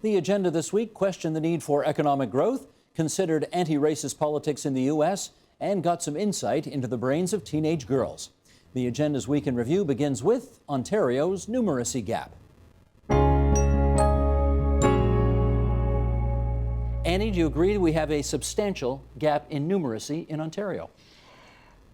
The agenda this week questioned the need for economic growth, considered anti-racist politics in the U.S., and got some insight into the brains of teenage girls. The agenda's Week in Review begins with Ontario's numeracy gap. Annie, do you agree we have a substantial gap in numeracy in Ontario?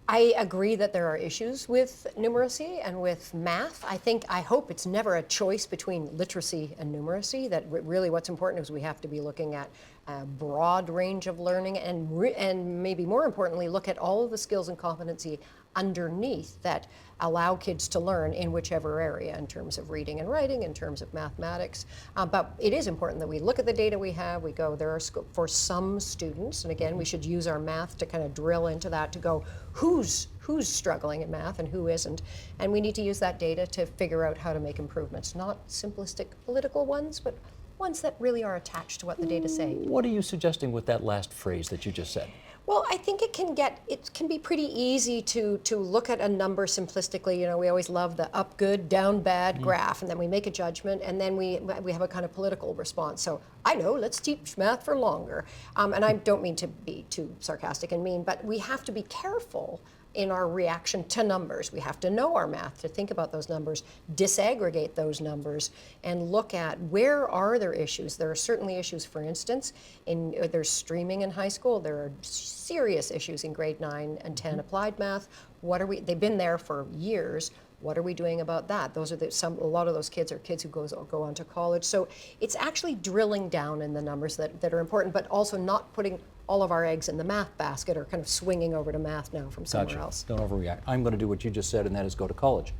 I agree that there are issues with numeracy and with math. I hope it's never a choice between literacy and numeracy, that really what's important is we have to be looking at a broad range of learning and maybe more importantly, look at all of the skills and competency underneath that allow kids to learn in whichever area in terms of reading and writing, in terms of mathematics. But it is important that we look at the data we have, we go, there are for some students, and again, we should use our math to kind of drill into that to go, who's struggling in math and who isn't. And we need to use that data to figure out how to make improvements, not simplistic political ones, but ones that really are attached to what the data say. What are you suggesting with that last phrase that you just said? Well, I think it can be pretty easy to look at a number simplistically. You know, we always love the up good, down bad graph, and then we make a judgment, and then we have a kind of political response. So I know, let's teach math for longer. And I don't mean to be too sarcastic and mean, but we have to be careful in our reaction to numbers. We have to know our math to think about those numbers, disaggregate those numbers, and look at where are there issues. There are certainly issues, for instance, there's streaming in high school. There are serious issues in grade 9 and 10 applied math. They've been there for years. What are we doing about that? Those are a lot of those kids are kids who go on to college. So it's actually drilling down in the numbers that are important, but also not putting all of our eggs in the math basket or kind of swinging over to math now from somewhere else. Don't overreact. I'm going to do what you just said, and that is go to college.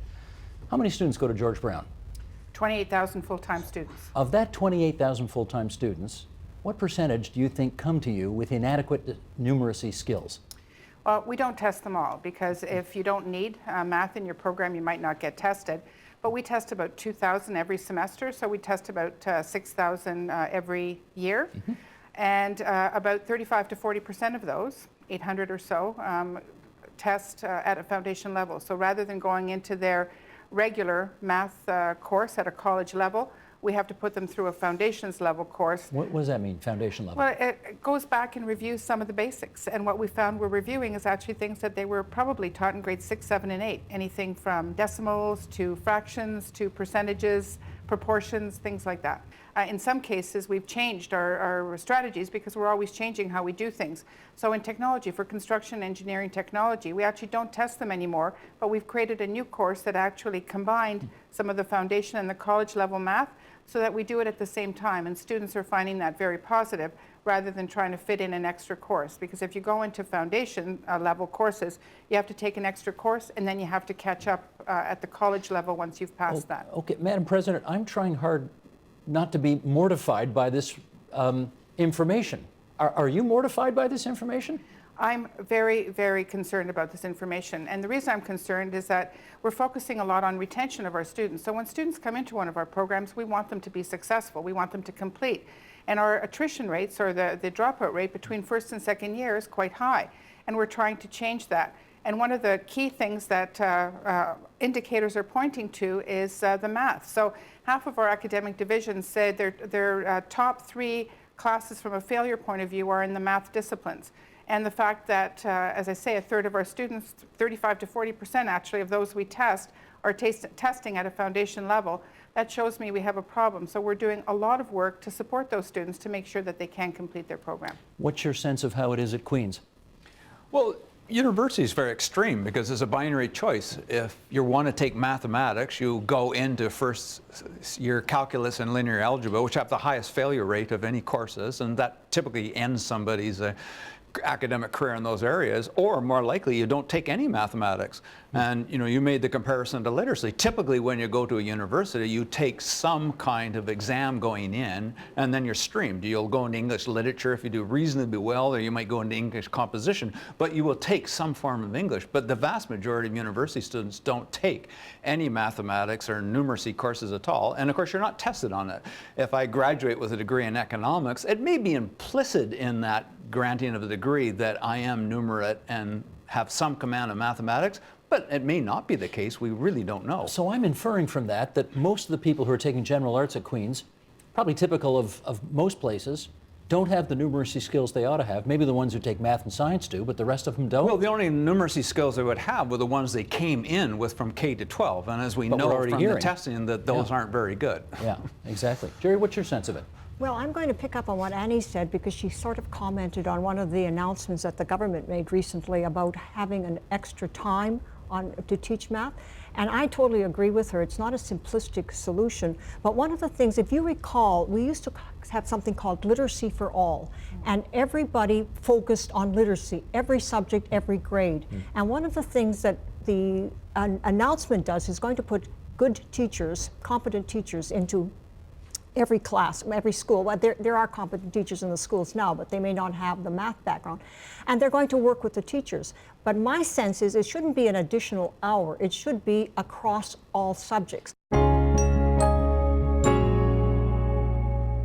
How many students go to George Brown? 28,000 full-time students. Of that 28,000 full-time students, what percentage do you think come to you with inadequate numeracy skills? Well, we don't test them all, because if you don't need math in your program, you might not get tested. But we test about 2,000 every semester, so we test about 6,000 every year. And about 35 to 40% of those, 800 or so, test at a foundation level. So rather than going into their regular math course at a college level, we have to put them through a foundations level course. What does that mean, foundation level? Well, it goes back and reviews some of the basics. And what we found we're reviewing is actually things that they were probably taught in grades 6, 7, and 8. Anything from decimals to fractions to percentages, proportions, things like that. In some cases, we've changed our strategies because we're always changing how we do things. So in technology, for construction engineering technology, we actually don't test them anymore, but we've created a new course that actually combined some of the foundation and the college level math so that we do it at the same time. And students are finding that very positive rather than trying to fit in an extra course. Because if you go into foundation level courses, you have to take an extra course and then you have to catch up at the college level once you've passed that. Okay, Madam President, I'm trying hard not to be mortified by this information. Are you mortified by this information? I'm very, very concerned about this information. And the reason I'm concerned is that we're focusing a lot on retention of our students. So when students come into one of our programs, we want them to be successful. We want them to complete. And our attrition rates, or the dropout rate between first and second year, is quite high. And we're trying to change that. And one of the key things that indicators are pointing to is the math. So half of our academic divisions said their top 3 classes from a failure point of view are in the math disciplines. And the fact that, as I say, a third of our students, 35 to 40% actually of those we test, are testing at a foundation level, that shows me we have a problem. So we're doing a lot of work to support those students to make sure that they can complete their program. What's your sense of how it is at Queen's? Well, university is very extreme because it's a binary choice. If you want to take mathematics, you go into first year calculus and linear algebra, which have the highest failure rate of any courses, and that typically ends somebody's academic career in those areas, or more likely you don't take any mathematics. And you made the comparison to literacy. Typically when you go to a university, you take some kind of exam going in, and then you're streamed. You'll go into English literature if you do reasonably well, or you might go into English composition, but you will take some form of English. But the vast majority of university students don't take any mathematics or numeracy courses at all, and of course you're not tested on it. If I graduate with a degree in economics, it may be implicit in that granting of a degree that I am numerate and have some command of mathematics, but it may not be the case. We really don't know. So I'm inferring from that most of the people who are taking general arts at Queen's probably typical of most places, don't have the numeracy skills they ought to have. Maybe the ones who take math and science do, but the rest of them don't. Well, the only numeracy skills they would have were the ones they came in with from K to 12. And as we But know we're already from hearing. the testing, that those aren't very good. Yeah, exactly. Jerry, what's your sense of it? Well, I'm going to pick up on what Annie said because she sort of commented on one of the announcements that the government made recently about having an extra time to teach math. And I totally agree with her. It's not a simplistic solution. But one of the things, if you recall, we used to have something called literacy for all. And everybody focused on literacy, every subject, every grade. And one of the things that the announcement does is going to put good teachers, competent teachers into every class, every school. Well, there are competent teachers in the schools now, but they may not have the math background. And they're going to work with the teachers. But my sense is it shouldn't be an additional hour. It should be across all subjects.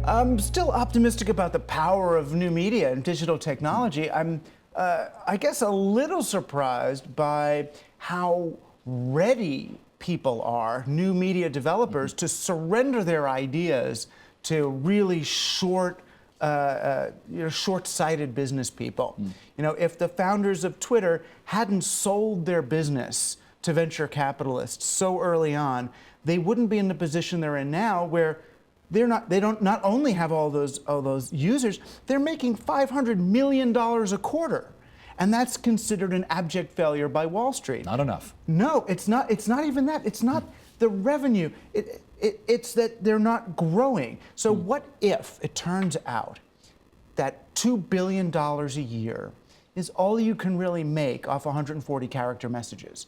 I'm still optimistic about the power of new media and digital technology. I'm, I guess, a little surprised by how ready people are, new media developers, to surrender their ideas to really short-sighted business people. You know, if the founders of Twitter hadn't sold their business to venture capitalists so early on, they wouldn't be in the position they're in now, where they don't not only have all those users, they're making $500 million a quarter. And that's considered an abject failure by Wall Street. Not enough. No, it's not. It's not even that. It's not the revenue. It's that they're not growing. So what if it turns out that $2 billion a year is all you can really make off 140 character messages?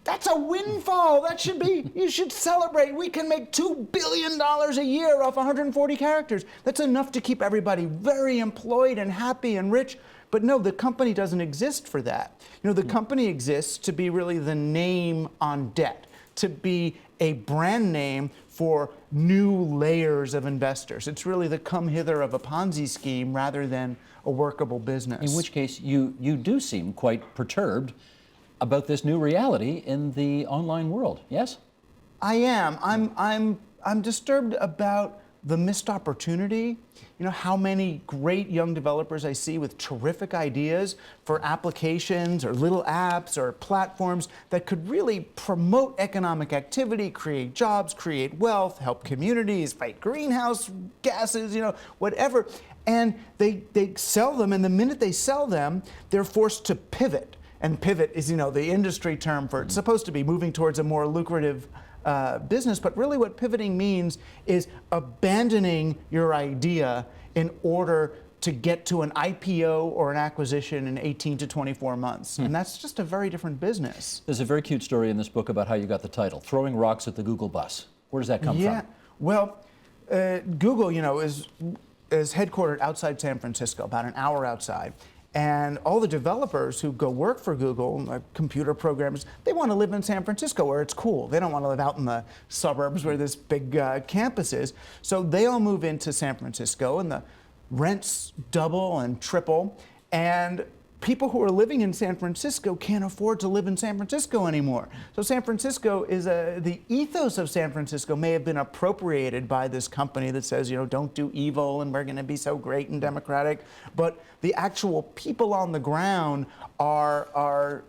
That's a windfall. That should be, you should celebrate. We can make $2 billion a year off 140 characters. That's enough to keep everybody very employed and happy and rich. But no, the company doesn't exist for that. You know, the company exists to be really the name on debt, to be a brand name for new layers of investors. It's really the come hither of a Ponzi scheme rather than a workable business. In which case, you do seem quite perturbed about this new reality in the online world, yes? I am. I'm disturbed about the missed opportunity. You know, how many great young developers I see with terrific ideas for applications or little apps or platforms that could really promote economic activity, create jobs, create wealth, help communities, fight greenhouse gases, you know, whatever. And they sell them, and the minute they sell them, they're forced to pivot. And pivot is, you know, the industry term for it's supposed to be moving towards a more lucrative business, but really what pivoting means is abandoning your idea in order to get to an IPO or an acquisition in 18 to 24 months. And that's just a very different business. There's a very cute story in this book about how you got the title, Throwing Rocks at the Google Bus. Where does that come from? Well, Google, you know, is headquartered outside San Francisco, about an hour outside. And all the developers who go work for Google, like computer programmers, they want to live in San Francisco where it's cool. They don't want to live out in the suburbs where this big campus is. So they all move into San Francisco, and the rents double and triple. And people who are living in San Francisco can't afford to live in San Francisco anymore. So San Francisco is the ethos of San Francisco may have been appropriated by this company that says, you know, don't do evil and we're going to be so great and democratic. But the actual people on the ground are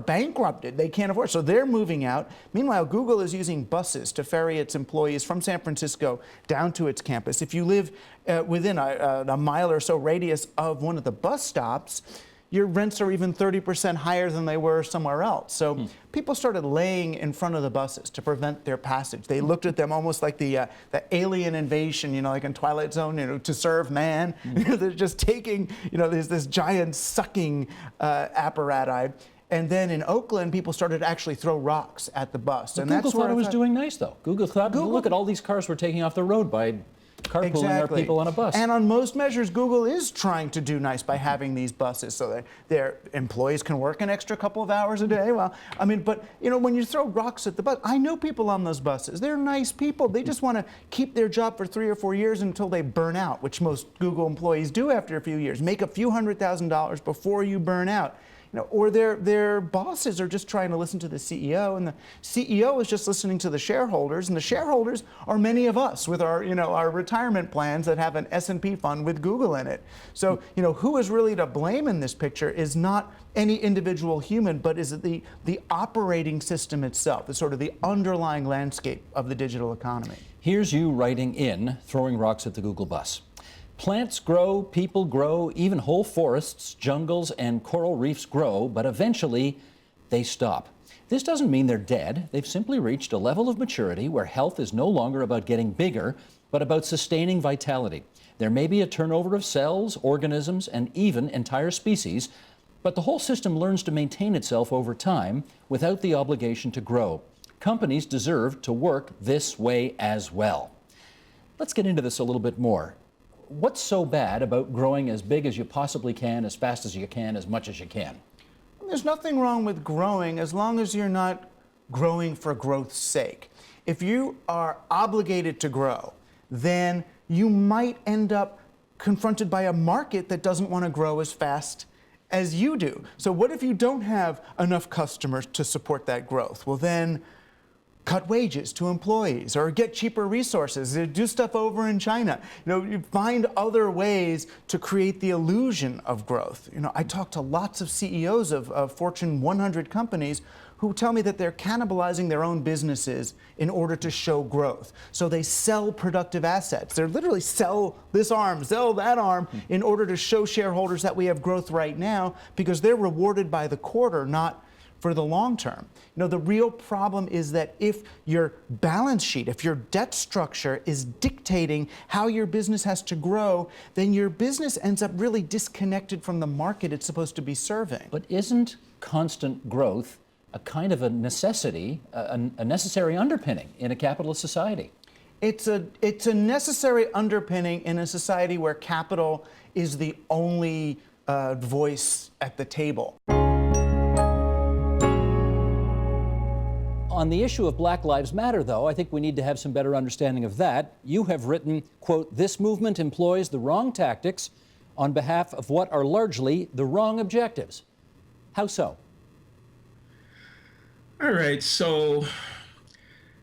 bankrupted. They can't afford. So they're moving out. Meanwhile, Google is using buses to ferry its employees from San Francisco down to its campus. If you live within a mile or so radius of one of the bus stops, your rents are even 30% higher than they were somewhere else. So people started laying in front of the buses to prevent their passage. They looked at them almost like the alien invasion, you know, like in Twilight Zone, you know, to serve man. They're just taking, you know, there's this giant sucking apparatus. And then in Oakland, people started to actually throw rocks at the bus. But And Google that's where thought it was doing nice, though. Google thought, look at all these cars we're taking off the road by carpooling our people on a bus. And on most measures, Google is trying to do nice by having these buses so that their employees can work an extra couple of hours a day. Well, I mean, but, you know, when you throw rocks at the bus, I know people on those buses. They're nice people. They just want to keep their job for 3 or 4 years until they burn out, which most Google employees do after a few years. Make a few $100,000 before you burn out. You or their bosses are just trying to listen to the CEO, and the CEO is just listening to the shareholders, and the shareholders are many of us with our, our retirement plans that have an S&P fund with Google in it. So, who is really to blame in this picture is not any individual human, but is the operating system itself, the sort of the underlying landscape of the digital economy. Here's you writing in, throwing rocks at the Google bus. Plants grow, people grow, even whole forests, jungles, and coral reefs grow, but eventually they stop. This doesn't mean they're dead. They've simply reached a level of maturity where health is no longer about getting bigger, but about sustaining vitality. There may be a turnover of cells, organisms, and even entire species, but the whole system learns to maintain itself over time without the obligation to grow. Companies deserve to work this way as well. Let's get into this a little bit more. What's so bad about growing as big as you possibly can, as fast as you can, as much as you can? There's nothing wrong with growing as long as you're not growing for growth's sake. If you are obligated to grow, then you might end up confronted by a market that doesn't want to grow as fast as you do. So what if you don't have enough customers to support that growth? Well, then cut wages to employees or get cheaper resources, do stuff over in China. You find other ways to create the illusion of growth. I talk to lots of CEOs of Fortune 100 companies who tell me that they're cannibalizing their own businesses in order to show growth. So they sell productive assets. They're literally sell this arm, sell that arm in order to show shareholders that we have growth right now because they're rewarded by the quarter, not for the long term. The real problem is that if your balance sheet, if your debt structure is dictating how your business has to grow, then your business ends up really disconnected from the market it's supposed to be serving. But isn't constant growth a kind of a necessity, a necessary underpinning in a capitalist society? It's a necessary underpinning in a society where capital is the only voice at the table. On the issue of Black Lives Matter, though, I think we need to have some better understanding of that. You have written, quote, "This movement employs the wrong tactics on behalf of what are largely the wrong objectives." How so? All right, so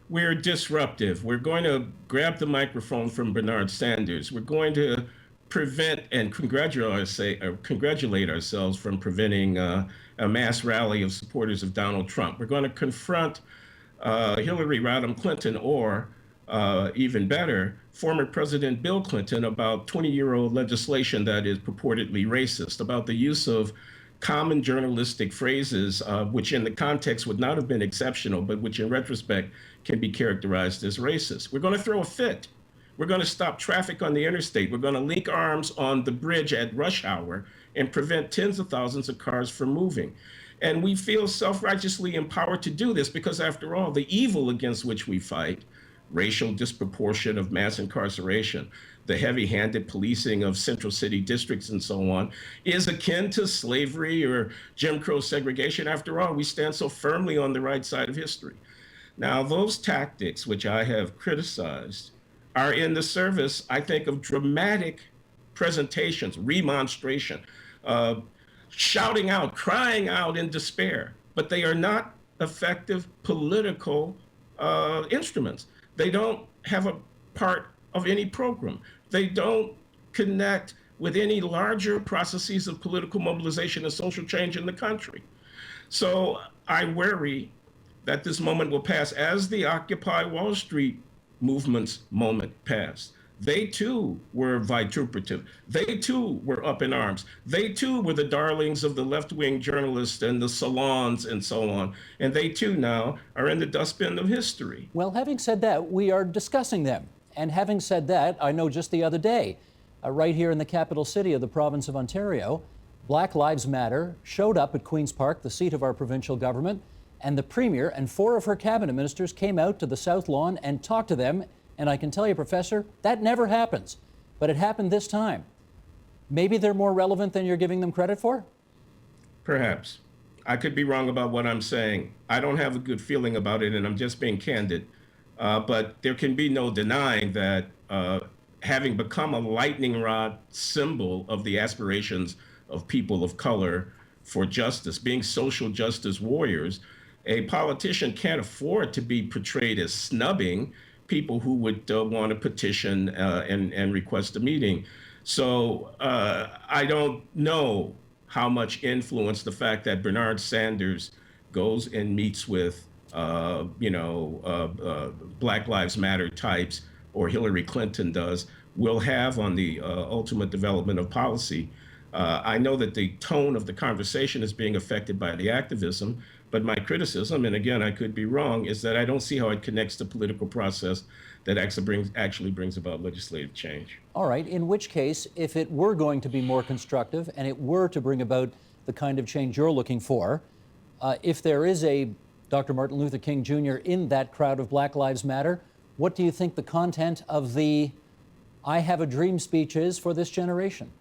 we're disruptive. We're going to grab the microphone from Bernard Sanders. We're going to prevent and congratulate ourselves from preventing a mass rally of supporters of Donald Trump. We're going to confront Hillary Rodham Clinton, or even better, former President Bill Clinton, about 20-year-old legislation that is purportedly racist, about the use of common journalistic phrases, which in the context would not have been exceptional, but which in retrospect can be characterized as racist. We're going to throw a fit. We're going to stop traffic on the interstate. We're going to link arms on the bridge at rush hour and prevent tens of thousands of cars from moving. And we feel self-righteously empowered to do this because, after all, the evil against which we fight, racial disproportion of mass incarceration, the heavy-handed policing of central city districts and so on, is akin to slavery or Jim Crow segregation. After all, we stand so firmly on the right side of history. Now, those tactics, which I have criticized, are in the service, I think, of dramatic presentations, remonstration, shouting out, crying out in despair, but they are not effective political instruments. They don't have a part of any program. They don't connect with any larger processes of political mobilization and social change in the country. So I worry that this moment will pass as the Occupy Wall Street movement's moment passed. They too were vituperative. They too were up in arms. They too were the darlings of the left-wing journalists and the salons and so on. And they too now are in the dustbin of history. Well, having said that, we are discussing them. And having said that, I know just the other day, right here in the capital city of the province of Ontario, Black Lives Matter showed up at Queen's Park, the seat of our provincial government, and the Premier and 4 of her cabinet ministers came out to the South Lawn and talked to them. And I can tell you, Professor, that never happens. But it happened this time. Maybe they're more relevant than you're giving them credit for? Perhaps. I could be wrong about what I'm saying. I don't have a good feeling about it, and I'm just being candid. But there can be no denying that having become a lightning rod symbol of the aspirations of people of color, for justice, being social justice warriors, a politician can't afford to be portrayed as snubbing people who would want to petition and request a meeting. So I don't know how much influence the fact that Bernard Sanders goes and meets with, Black Lives Matter types, or Hillary Clinton does, will have on the ultimate development of policy. I know that the tone of the conversation is being affected by the activism, but my criticism, and again, I could be wrong, is that I don't see how it connects the political process that actually brings about legislative change. All right, in which case, if it were going to be more constructive and it were to bring about the kind of change you're looking for, if there is a Dr. Martin Luther King Jr. in that crowd of Black Lives Matter, what do you think the content of the I Have a Dream speech is for this generation?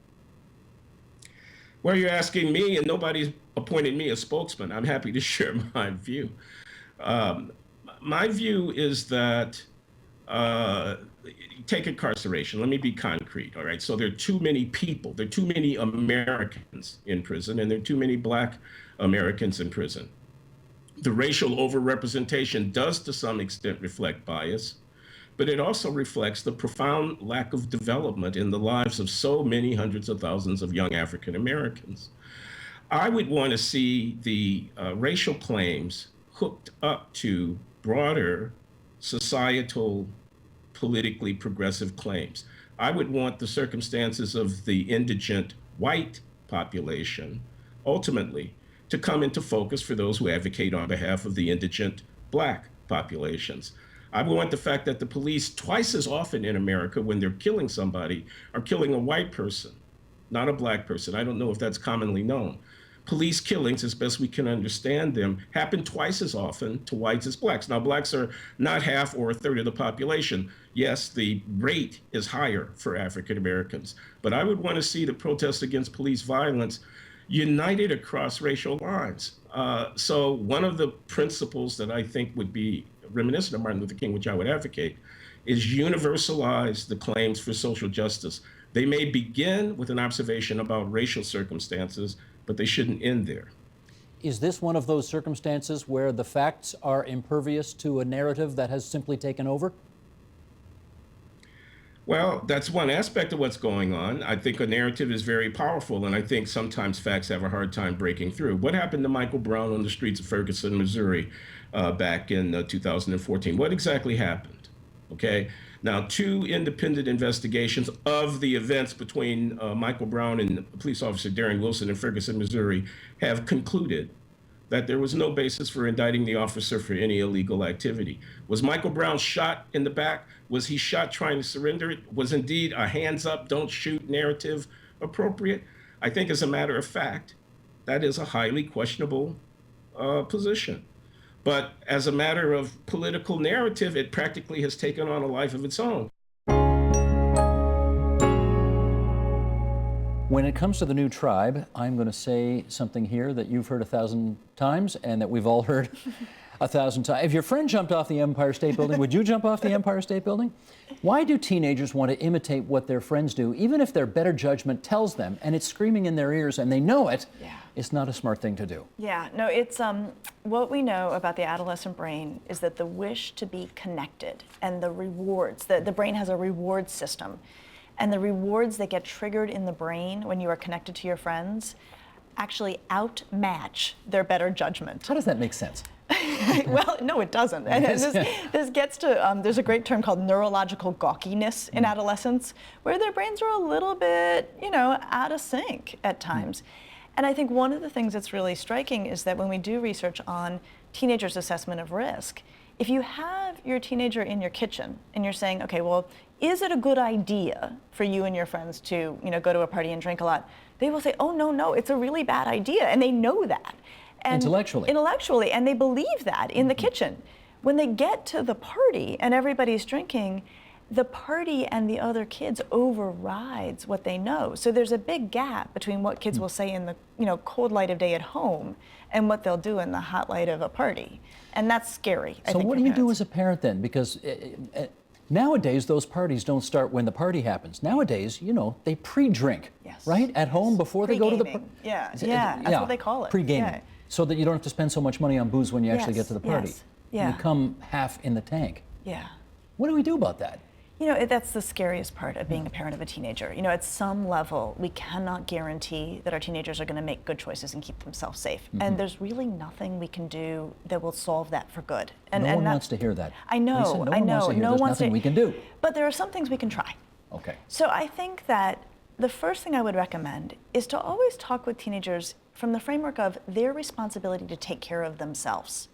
Well, you're asking me, and nobody's appointed me a spokesman. I'm happy to share my view. My view is that, take incarceration. Let me be concrete, all right? So there are too many people, there are too many Americans in prison, and there are too many Black Americans in prison. The racial overrepresentation does, to some extent, reflect bias, but it also reflects the profound lack of development in the lives of so many hundreds of thousands of young African Americans. I would want to see the racial claims hooked up to broader societal, politically progressive claims. I would want the circumstances of the indigent white population ultimately to come into focus for those who advocate on behalf of the indigent Black populations. I want the fact that the police, twice as often in America, when they're killing somebody, are killing a white person, not a Black person. I don't know if that's commonly known. Police killings, as best we can understand them, happen twice as often to whites as Blacks. Now, Blacks are not half or a third of the population. Yes, the rate is higher for African Americans, but I would want to see the protests against police violence united across racial lines. So one of the principles that I think would be reminiscent of Martin Luther King, which I would advocate, is universalize the claims for social justice. They may begin with an observation about racial circumstances, but they shouldn't end there. Is this one of those circumstances where the facts are impervious to a narrative that has simply taken over? Well, that's one aspect of what's going on. I think a narrative is very powerful, and I think sometimes facts have a hard time breaking through. What happened to Michael Brown on the streets of Ferguson, Missouri, back in 2014? What exactly happened? Okay. Now, 2 independent investigations of the events between Michael Brown and police officer Darren Wilson in Ferguson, Missouri, have concluded that there was no basis for indicting the officer for any illegal activity. Was Michael Brown shot in the back? Was he shot trying to surrender? Was indeed a hands up, don't shoot narrative appropriate? I think, as a matter of fact, that is a highly questionable position. But as a matter of political narrative, it practically has taken on a life of its own. When it comes to the new tribe, I'm going to say something here that you've heard 1,000 times and that we've all heard 1,000 times. If your friend jumped off the Empire State Building, would you jump off the Empire State Building? Why do teenagers want to imitate what their friends do, even if their better judgment tells them, and it's screaming in their ears and they know it, it's not a smart thing to do? Yeah, no, it's what we know about the adolescent brain is that the wish to be connected and the rewards, the brain has a reward system. And the rewards that get triggered in the brain when you are connected to your friends actually outmatch their better judgment. How does that make sense? Well, no, it doesn't. And this gets to, there's a great term called neurological gawkiness in adolescence, where their brains are a little bit, out of sync at times. And I think one of the things that's really striking is that when we do research on teenagers' assessment of risk, if you have your teenager in your kitchen and you're saying, okay, well, is it a good idea for you and your friends to, go to a party and drink a lot? They will say, oh, no, it's a really bad idea. And they know that. And intellectually, and they believe that in the kitchen. When they get to the party and everybody's drinking, the party and the other kids overrides what they know. So there's a big gap between what kids will say in the cold light of day at home and what they'll do in the hot light of a party. And that's scary. So what do you do as a parent then? Because Nowadays, those parties don't start when the party happens. Nowadays, you know, they pre-drink, Yes. right? At home before they go to the party. Yeah, that's what they call it. Pre-gaming. Yeah. So that you don't have to spend so much money on booze when you actually get to the party. Yes. Yeah. You come half in the tank. Yeah. What do we do about that? You know, that's the scariest part of being a parent of a teenager. You know, at some level, we cannot guarantee that our teenagers are going to make good choices and keep themselves safe. And there's really nothing we can do that will solve that for good. And No one wants to hear that. I know, Lisa, I no one know. wants to hear there's nothing we can do. But there are some things we can try. Okay. So I think that the first thing I would recommend is to always talk with teenagers from the framework of their responsibility to take care of themselves.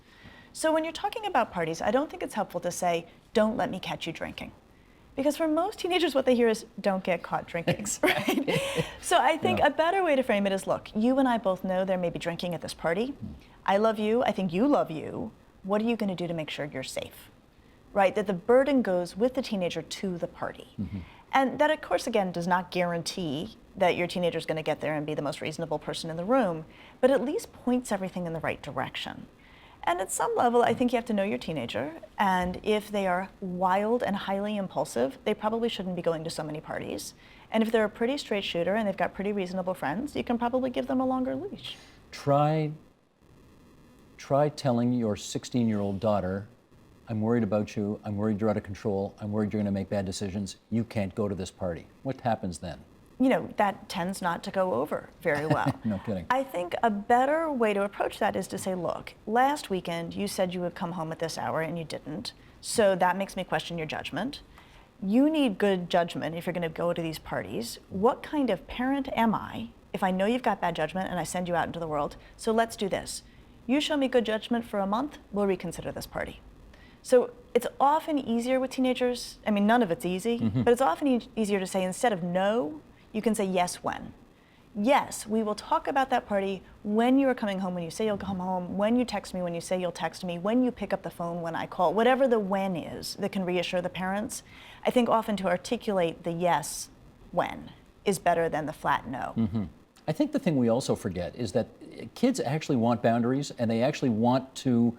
So when you're talking about parties, I don't think it's helpful to say, don't let me catch you drinking. Because for most teenagers, what they hear is, don't get caught drinking, right? So I think a better way to frame it is, look, you and I both know there may be drinking at this party. I love you, I think you love you. What are you gonna do to make sure you're safe? Right, that the burden goes with the teenager to the party. And that, of course, again, does not guarantee that your teenager is gonna get there and be the most reasonable person in the room, but at least points everything in the right direction. And at some level, I think you have to know your teenager, and if they are wild and highly impulsive, they probably shouldn't be going to so many parties. And if they're a pretty straight shooter and they've got pretty reasonable friends, you can probably give them a longer leash. Try telling your 16-year-old daughter, I'm worried about you, I'm worried you're out of control, I'm worried you're gonna make bad decisions, you can't go to this party. What happens then? You know, that tends not to go over very well. No kidding. I think a better way to approach that is to say, look, last weekend you said you would come home at this hour and you didn't, so that makes me question your judgment. You need good judgment if you're going to go to these parties. What kind of parent am I if I know you've got bad judgment and I send you out into the world? So let's do this. You show me good judgment for a month, we'll reconsider this party. So it's often easier with teenagers, I mean, none of it's easy, but it's often easier to say, instead of no, you can say yes when. Yes, we will talk about that party when you are coming home, when you say you'll come home, when you text me, when you say you'll text me, when you pick up the phone, when I call, whatever the when is that can reassure the parents. I think often to articulate the yes when is better than the flat no. I think the thing we also forget is that kids actually want boundaries and they actually want to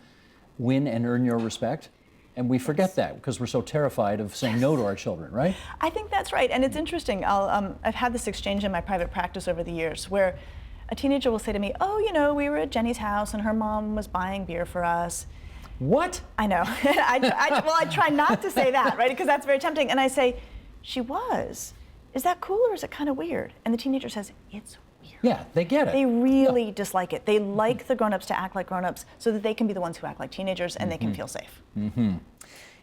win and earn your respect. And we forget that because we're so terrified of saying no to our children, right? I think that's right. And it's interesting. I've had this exchange in my private practice over the years where a teenager will say to me, oh, you know, we were at Jenny's house and her mom was buying beer for us. What? I know. I try not to say that, right? Because that's very tempting. And I say, she was. Is that cool or is it kind of weird? And the teenager says, it's weird. Yeah, they get it. They really dislike it. They like the grown-ups to act like grown-ups so that they can be the ones who act like teenagers and they can feel safe.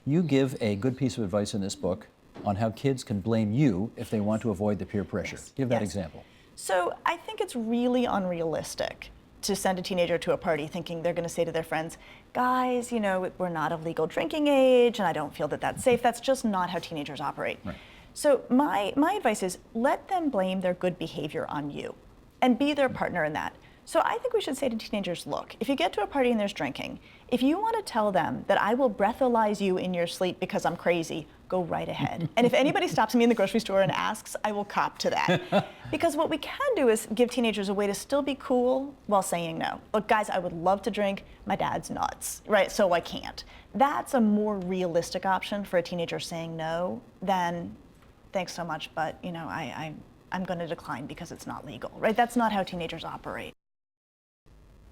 You give a good piece of advice in this book on how kids can blame you if they want to avoid the peer pressure. Give that example. So I think it's really unrealistic to send a teenager to a party thinking they're going to say to their friends, guys, you know, we're not of legal drinking age and I don't feel that that's safe. That's just not how teenagers operate. Right. So my advice is let them blame their good behavior on you and be their partner in that. So I think we should say to teenagers, look, if you get to a party and there's drinking, if you want to tell them that I will breathalyze you in your sleep because I'm crazy, go right ahead. And if anybody stops me in the grocery store and asks, I will cop to that. Because what we can do is give teenagers a way to still be cool while saying no. Look, guys, I would love to drink. My dad's nuts, right? So I can't. That's a more realistic option for a teenager saying no than, thanks so much, but you know, I'm going to decline because it's not legal, right? That's not how teenagers operate.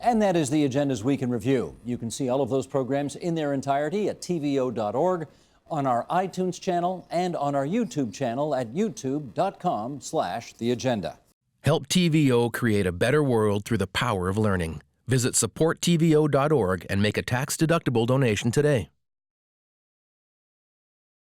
And that is the Agenda's Week in Review. You can see all of those programs in their entirety at tvo.org, on our iTunes channel, and on our YouTube channel at youtube.com/theagenda. Help TVO create a better world through the power of learning. Visit supporttvo.org and make a tax-deductible donation today.